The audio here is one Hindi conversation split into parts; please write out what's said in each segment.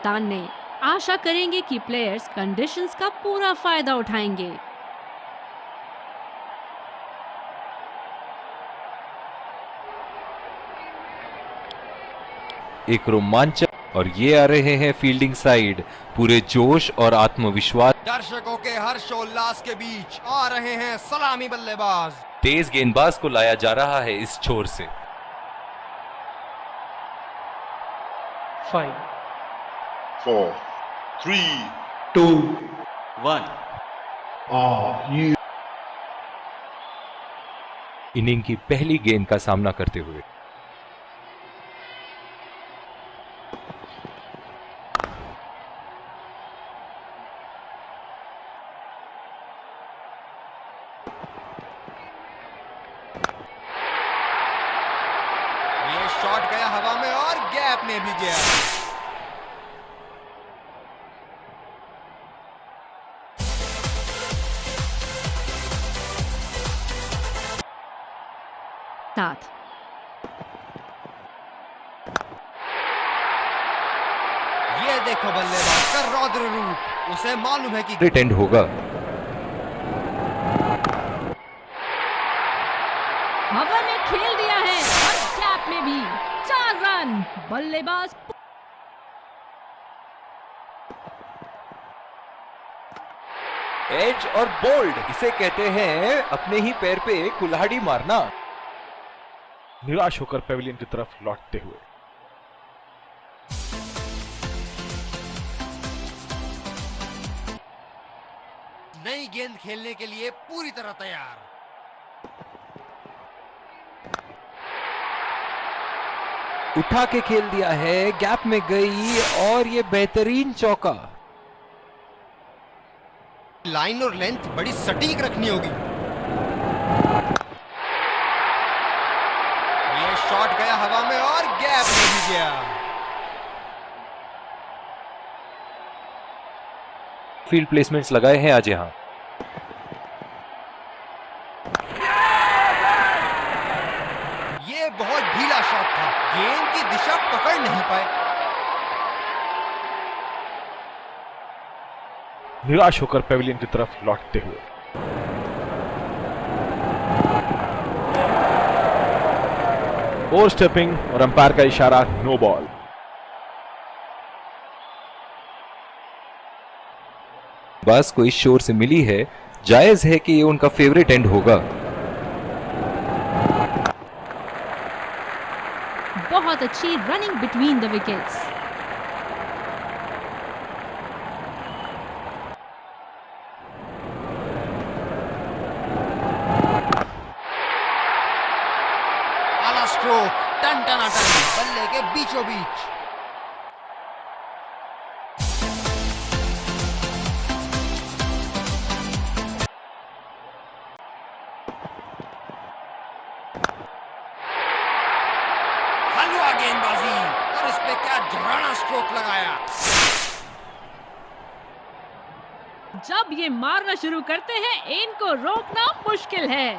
तान ने आशा करेंगे कि प्लेयर्स कंडीशंस का पूरा फायदा उठाएंगे। एक रोमांचक, और ये आ रहे हैं फील्डिंग साइड, पूरे जोश और आत्मविश्वास। दर्शकों के हर्षोल्लास के बीच आ रहे हैं सलामी बल्लेबाज। तेज गेंदबाज को लाया जा रहा है इस छोर से। 5 4 3 2 1 Are you इनिंग की पहली गेंद का सामना करते हुए ये शॉट गया हवा में और गैप में भी गया। साथ ये देखो बल्लेबाज का रौद्र रूप, उसे मालूम है कि रिटेंड होगा। हवा में खेल दिया है और गैप में भी 4 रन। बल्लेबाज एज और बोल्ड, इसे कहते हैं अपने ही पैर पे कुल्हाड़ी मारना। निराश होकर पेविलियन की तरफ लौटते हुए नई गेंद खेलने के लिए पूरी तरह तैयार। उठा के खेल दिया है, गैप में गई और ये बेहतरीन चौका। लाइन और लेंथ बड़ी सटीक रखनी होगी। ये शॉट गया हवा में और गैप में भी गया। फील्ड प्लेसमेंट्स लगाए हैं आज यहां। ये बहुत ढीला शॉट था, गेंद की दिशा पकड़ नहीं पाए। निराश होकर पेविलियन की तरफ लौटते हुए ओवर स्टेपिंग और अंपायर का इशारा, नो बॉल। बस को इस शोर से मिली है, जायज है कि ये उनका फेवरेट एंड होगा। बहुत अच्छी रनिंग बिटवीन द विकेट्स। आला स्ट्रोक, टन टनाटन, बल्ले के बीचों बीच। हलवा गेंदबाजी, और इस पे क्या जराना स्ट्रोक लगाया। जब ये मारना शुरू करते हैं, इनको रोकना मुश्किल है।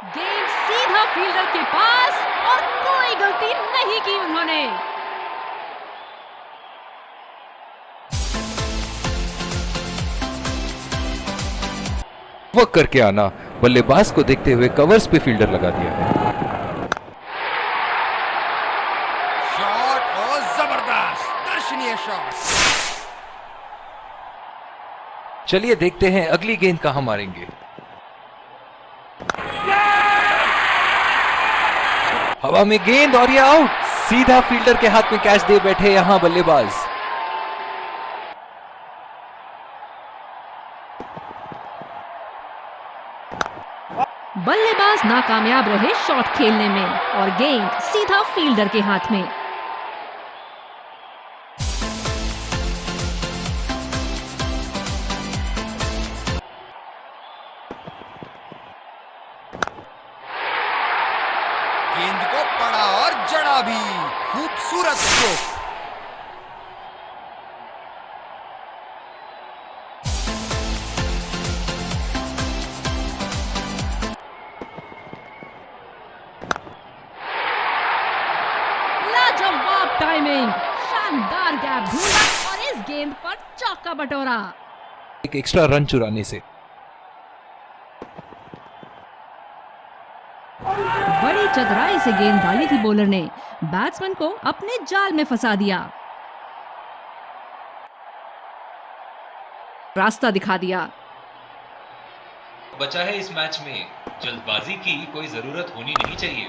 गेंद सीधा फील्डर के पास और कोई गलती नहीं की उन्होंने। वर्क करके आना, बल्लेबाज को देखते हुए कवर्स पे फील्डर लगा दिया है। शॉट और जबरदस्त दर्शनीय शॉट। चलिए देखते हैं अगली गेंद कहां मारेंगे। हवा में गेंद और ये आउट। सीधा फील्डर के हाथ में कैच दे बैठे यहां बल्लेबाज। बल्लेबाज नाकामयाब रहे शॉट खेलने में और गेंद सीधा फील्डर के हाथ में। गेंद को पड़ा और जड़ा भी, खूबसूरत स्ट्रोक। स्विंग, शानदार गैप ढूंढा और इस गेंद पर चौका बटोरा। एक एक्स्ट्रा रन चुराने से। बड़ी चतुराई से गेंद डाली थी बॉलर ने, बैट्समैन को अपने जाल में फंसा दिया, रास्ता दिखा दिया। बचा है इस मैच में, जल्दबाजी की कोई जरूरत होनी नहीं चाहिए।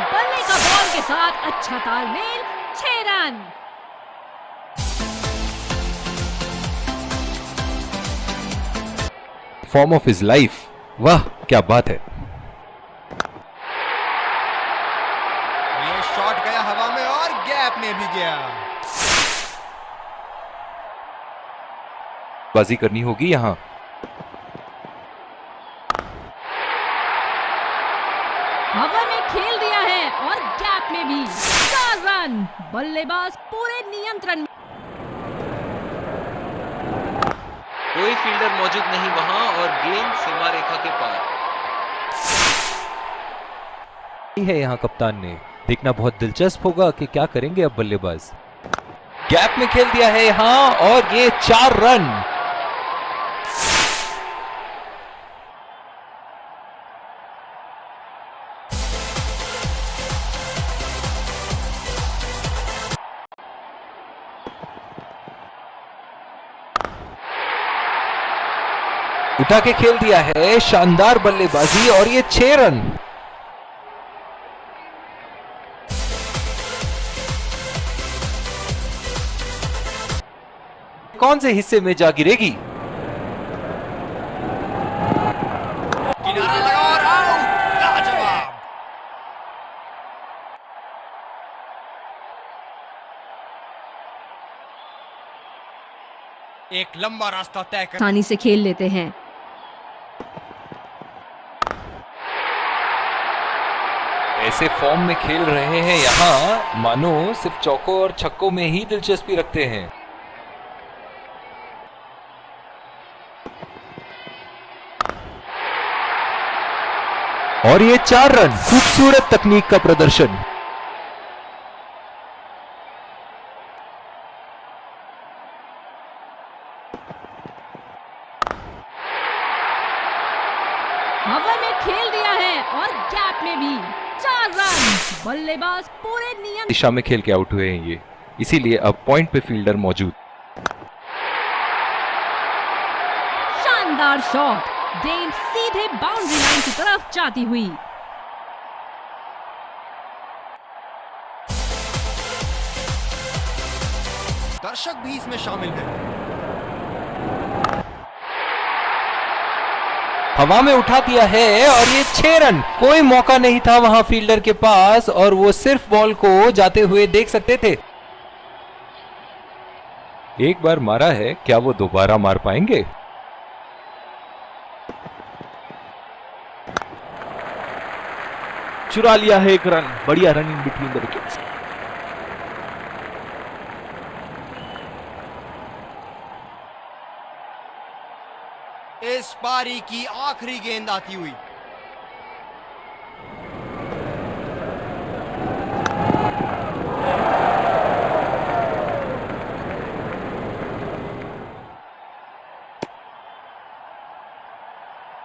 बल्ले का बॉल के साथ अच्छा तालमेल, 6 run. Form of his life, वाह क्या बात है। ये शॉट गया हवा में और गैप में भी गया। बाजी करनी होगी यहां। हवा में खेल दिया है और गैप में भी 4 रन। बल्लेबाज पूरे नियंत्रण में। कोई फील्डर मौजूद नहीं वहां और गेंद सीमा रेखा के पार। है यहां कप्तान ने, देखना बहुत दिलचस्प होगा कि क्या करेंगे अब बल्लेबाज। गैप में खेल दिया है यहां और ये 4 रन। उठा के खेल दिया है, शानदार बल्लेबाजी और ये 6 रन। कौन से हिस्से में जा गिरेगी? किनारा लगा और आउट। लाजवाब। एक लंबा रास्ता तय कर आसानी से खेल लेते हैं। ऐसे फॉर्म में खेल रहे हैं यहां, मानो सिर्फ चौकों और छक्कों में ही दिलचस्पी रखते हैं। और ये 4 रन, खूबसूरत तकनीक का प्रदर्शन। हवा में खेल दिया है और गैप में भी 4 रन। बल्लेबाज पूरे नियंत्रण। दिशा में खेल के आउट हुए हैं ये, इसीलिए अब पॉइंट पे फील्डर मौजूद। शानदार शॉट, गेंद सीधे बाउंड्री लाइन की तरफ जाती हुई। दर्शक भी इसमें शामिल हैं। हवा में उठा दिया है और ये 6 रन। कोई मौका नहीं था वहां फील्डर के पास और वो सिर्फ बॉल को जाते हुए देख सकते थे। एक बार मारा है, क्या वो दोबारा मार पाएंगे? चुरा लिया है 1 रन। बढ़िया run in between the wickets. इस पारी की आखिरी गेंद आती हुई।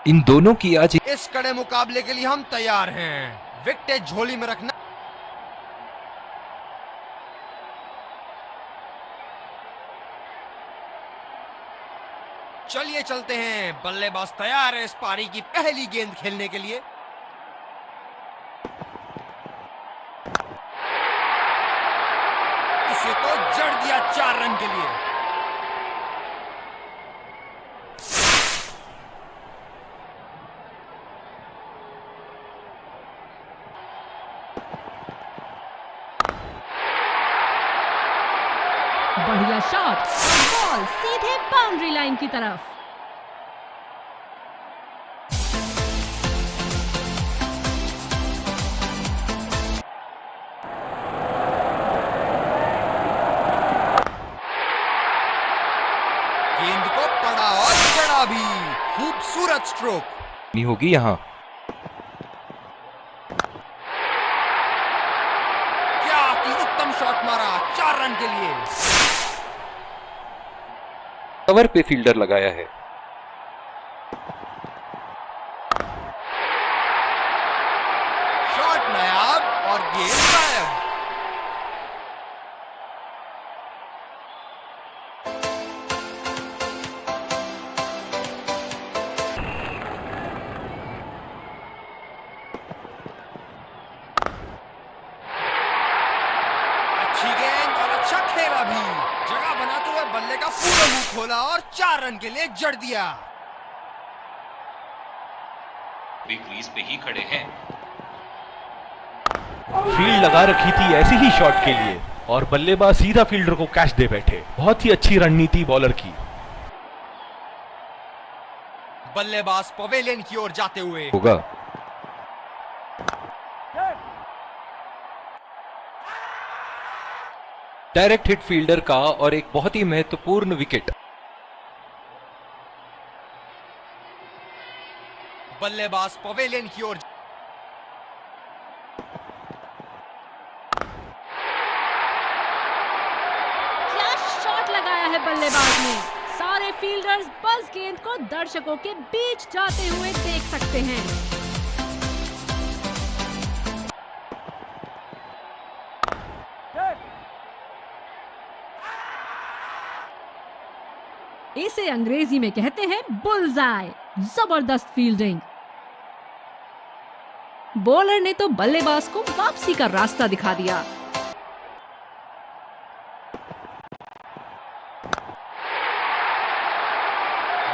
इन दोनों की आज इस कड़े मुकाबले के लिए हम तैयार हैं। विकेट झोली में रखना। चलिए चलते हैं। बल्लेबाज तैयार है इस पारी की पहली गेंद खेलने के लिए। इसे तो जड़ दिया 4 रन के लिए। बढ़िया शॉट और बॉल सीधे बाउंड्री लाइन की तरफ। गेंद को पड़ा और चढ़ा भी। खूबसूरत स्ट्रोक। नहीं होगी यहां। ही उत्तम शॉट मारा 4 रन के लिए। कवर पे फील्डर लगाया है। शॉट नायाब और गेंद गायब। अच्छी गेंद और अच्छा खेला भी। जगह बनाते हुए बल्ले का पूरा मुंह खोला और 4 रन के लिए जड़ दिया। भी क्रीज पे ही खड़े हैं। फील्ड लगा रखी थी ऐसे ही शॉट के लिए और बल्लेबाज सीधा फील्डर को कैच दे बैठे। बहुत ही अच्छी रणनीति बॉलर की। बल्लेबाज पवेलियन की ओर जाते हुए होगा। डायरेक्ट हिट फील्डर का और एक बहुत ही महत्वपूर्ण विकेट। बल्लेबाज पवेलियन की ओर क्या शॉट लगाया है बल्लेबाज ने। सारे फील्डर्स बस गेंद को दर्शकों के बीच जाते हुए देख सकते हैं। इसे अंग्रेजी में कहते हैं बुल्सआई। जबरदस्त फील्डिंग। बॉलर ने तो बल्लेबाज को वापसी का रास्ता दिखा दिया।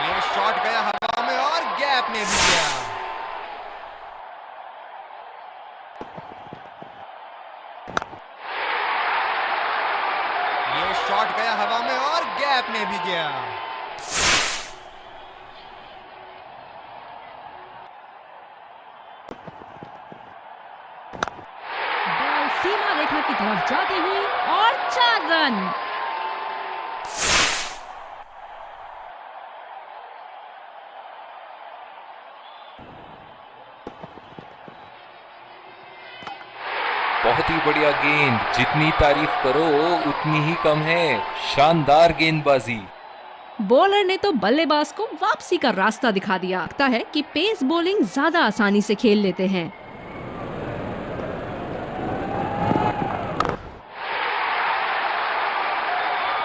ये शॉट गया हवा में और गैप में भी गया। ये शॉट गया हवा में और गैप में भी गया। बॉल सीमा रेखा की तरफ जाती हुई और 4 रन। बहुत ही बढ़िया गेंद। जितनी तारीफ करो उतनी ही कम है। शानदार गेंदबाजी। बॉलर ने तो बल्लेबाज को वापसी का रास्ता दिखा दिया। लगता है कि पेस बॉलिंग ज्यादा आसानी से खेल लेते हैं।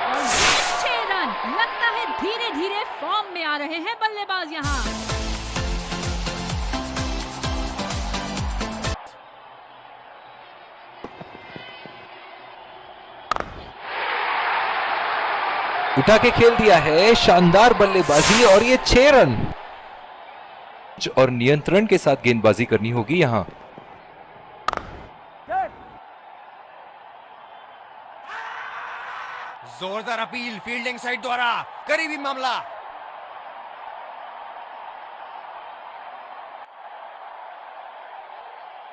और ये 6 रन। लगता है धीरे धीरे फॉर्म में आ रहे हैं बल्लेबाज यहाँ। उठा के खेल दिया है। शानदार बल्लेबाजी और ये 6 रन। और नियंत्रण के साथ गेंदबाजी करनी होगी यहां। जोरदार अपील फील्डिंग साइड द्वारा। करीबी मामला।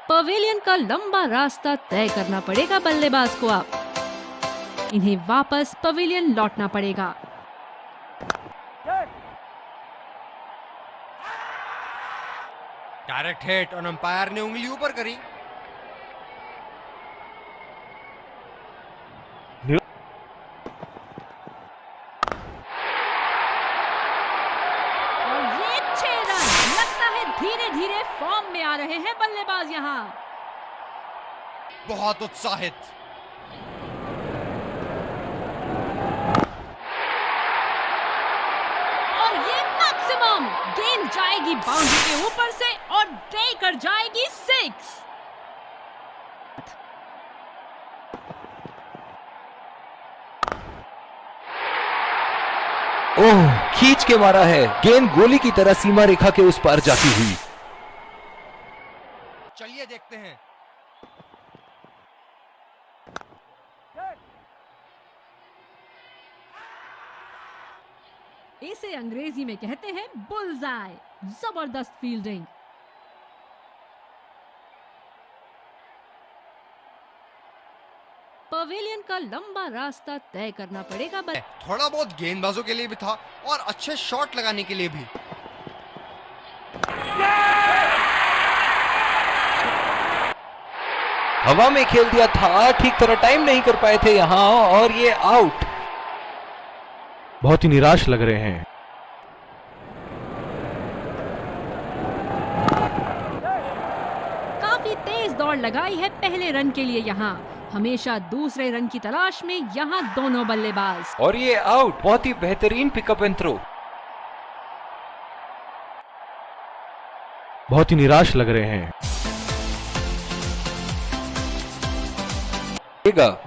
पवेलियन का लंबा रास्ता तय करना पड़ेगा बल्लेबाज को अब। इन्हें वापस पवेलियन लौटना पड़ेगा। डायरेक्ट हिट और अंपायर ने उंगली ऊपर करी। और ये 6 रन। लगता है धीरे धीरे फॉर्म में आ रहे हैं बल्लेबाज यहाँ। बहुत उत्साहित। और ये मैक्सिमम। गेंद जाएगी बाउंड्री के ऊपर से और ड्रे कर जाएगी 6। ओह, खींच के मारा है। गेंद गोली की तरह सीमा रेखा के उस पार जाती हुई। चलिए देखते हैं। इसे अंग्रेजी में कहते हैं बुल्सआई। जबरदस्त फील्डिंग। पवेलियन का लंबा रास्ता तय करना पड़ेगा थोड़ा बहुत गेंदबाजों के लिए भी था और अच्छे शॉट लगाने के लिए भी। हवा में खेल दिया था, ठीक तरह टाइम नहीं कर पाए थे यहाँ और ये आउट। बहुत ही निराश लग रहे हैं। काफी तेज दौड़ लगाई है पहले रन के लिए यहाँ। हमेशा दूसरे रन की तलाश में यहाँ दोनों बल्लेबाज। और ये आउट। बहुत ही बेहतरीन पिकअप एंड थ्रो। बहुत ही निराश लग रहे हैं।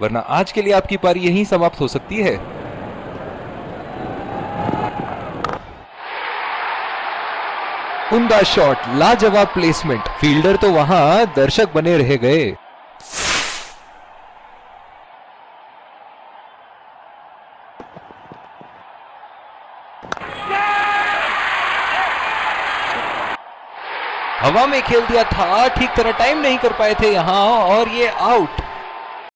वरना आज के लिए आपकी पारी यहीं समाप्त हो सकती है। उम्दा शॉट, लाजवाब प्लेसमेंट। फील्डर तो वहां, दर्शक बने रह गए। हवा में खेल दिया था, ठीक तरह टाइम नहीं कर पाए थे यहाँ और ये आउट।